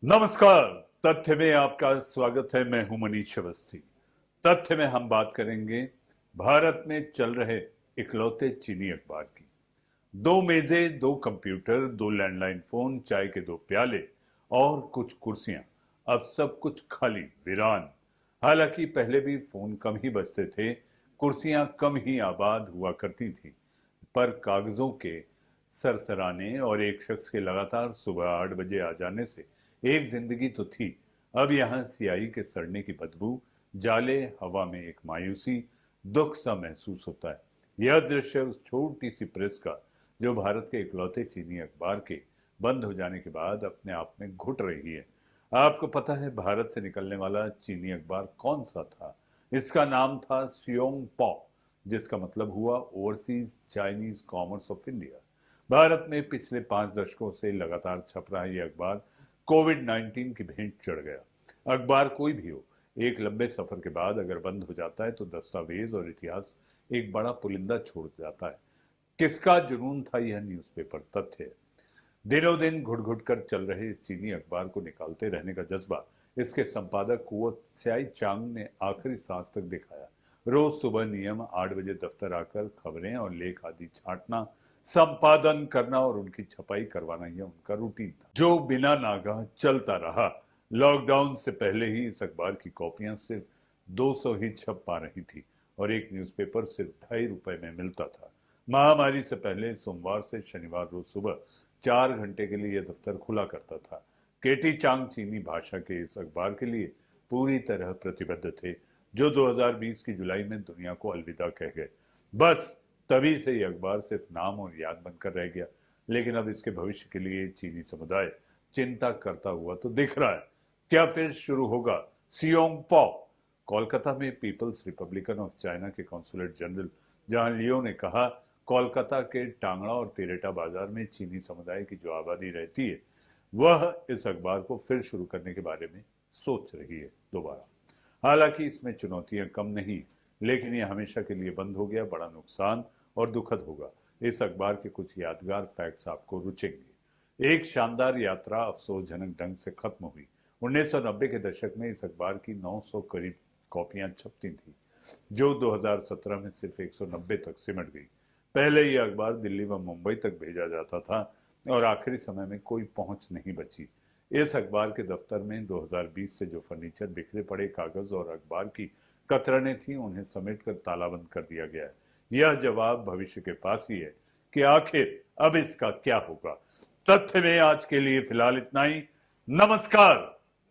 नमस्कार। तथ्य में आपका स्वागत है। मैं हूं मनीष अवस्थी। तथ्य में हम बात करेंगे भारत में चल रहे इकलौते चीनी अखबार की। 2 मेजें, 2 कंप्यूटर, 2 लैंडलाइन फोन, चाय के 2 प्याले और कुछ कुर्सियां। अब सब कुछ खाली वीरान। हालांकि पहले भी फोन कम ही बजते थे, कुर्सियां कम ही आबाद हुआ करती थी, पर कागजों के सरसराने और एक शख्स के लगातार सुबह 8 बजे आ जाने से एक जिंदगी तो थी। अब यहां सियाही के सड़ने की बदबू, जाले हवा में एक मायूसी, दुख सा महसूस होता है। यह दृश्य उस छोटी सी प्रेस का जो भारत के इकलौते चीनी अखबार के बंद हो जाने के बाद अपने आप में घुट रही है। आपको पता है भारत से निकलने वाला चीनी अखबार कौन सा था? इसका नाम था सियोंग पॉ, जिसका मतलब हुआ overseas Chinese commerce of India. Bharat में पिछले 5 दशकों से लगातार छप रहा यह अखबार कोविड-19 की भेंट चढ़ गया। अखबार कोई भी हो, एक लंबे सफर के बाद अगर बंद हो जाता है तो दस्तावेज और इतिहास एक बड़ा पुलिंदा छोड़ जाता है। किसका जुनून था यह न्यूज़पेपर? तथ्य है, दिनों दिन घुट घुट कर चल रहे इस चीनी अखबार को निकालते रहने का जज्बा इसके संपादक कुवत स्याई चांग ने आखिरी सांस तक दिखाया। रोज सुबह नियम 8 बजे दफ्तर आकर खबरें और लेख आदि छांटना, संपादन करना और उनकी छपाई करवाना यह उनका रूटीन था, जो बिना नागा चलता रहा। लॉकडाउन से पहले ही इस अखबार की कॉपियां सिर्फ 200 ही छप पा रही थी और एक न्यूज़पेपर सिर्फ ₹2.5 में मिलता था। महामारी से पहले सोमवार से शनिवार रोज सुबह 4 घंटे के लिए यह दफ्तर खुला करता था। केटी चांग चीनी भाषा के इस अखबार के लिए पूरी तरह प्रतिबद्ध थे, जो 2020 की जुलाई में दुनिया को अलविदा कह गए। बस तभी से यह अखबार सिर्फ नाम और याद बनकर रह गया। लेकिन अब इसके भविष्य के लिए चीनी समुदाय चिंता करता हुआ तो दिख रहा है। क्या फिर शुरू होगा सियोंग पॉ? कोलकाता में पीपल्स रिपब्लिकन ऑफ चाइना के कॉन्सुलेट जनरल जहां लियो ने कहा, कोलकाता के टांगड़ा और तेरेटा बाजार में चीनी समुदाय की जो आबादी रहती है, वह इस अखबार को फिर शुरू करने के बारे में सोच रही है दोबारा। हालांकि इसमें चुनौतियां कम नहीं, लेकिन यह हमेशा के लिए बंद हो गया बड़ा नुकसान और दुखद होगा। इस अखबार के कुछ यादगार फैक्ट्स आपको रुचेंगे। एक शानदार यात्रा अफसोसजनक ढंग से खत्म हुई। 1990 के दशक में इस अखबार की 900 करीब कॉपियां छपती थी, जो 2017 में सिर्फ 190 तक सिमट गई। पहले यह अखबार दिल्ली व मुंबई तक भेजा जाता था और आखिरी समय में कोई पहुंच नहीं बची। इस अखबार के दफ्तर में 2020 से जो फर्नीचर, बिखरे पड़े कागज और अखबार की कतरनें थी, उन्हें समेटकर तालाबंद कर दिया गया है। यह जवाब भविष्य के पास ही है कि आखिर अब इसका क्या होगा। तथ्य में आज के लिए फिलहाल इतना ही। नमस्कार।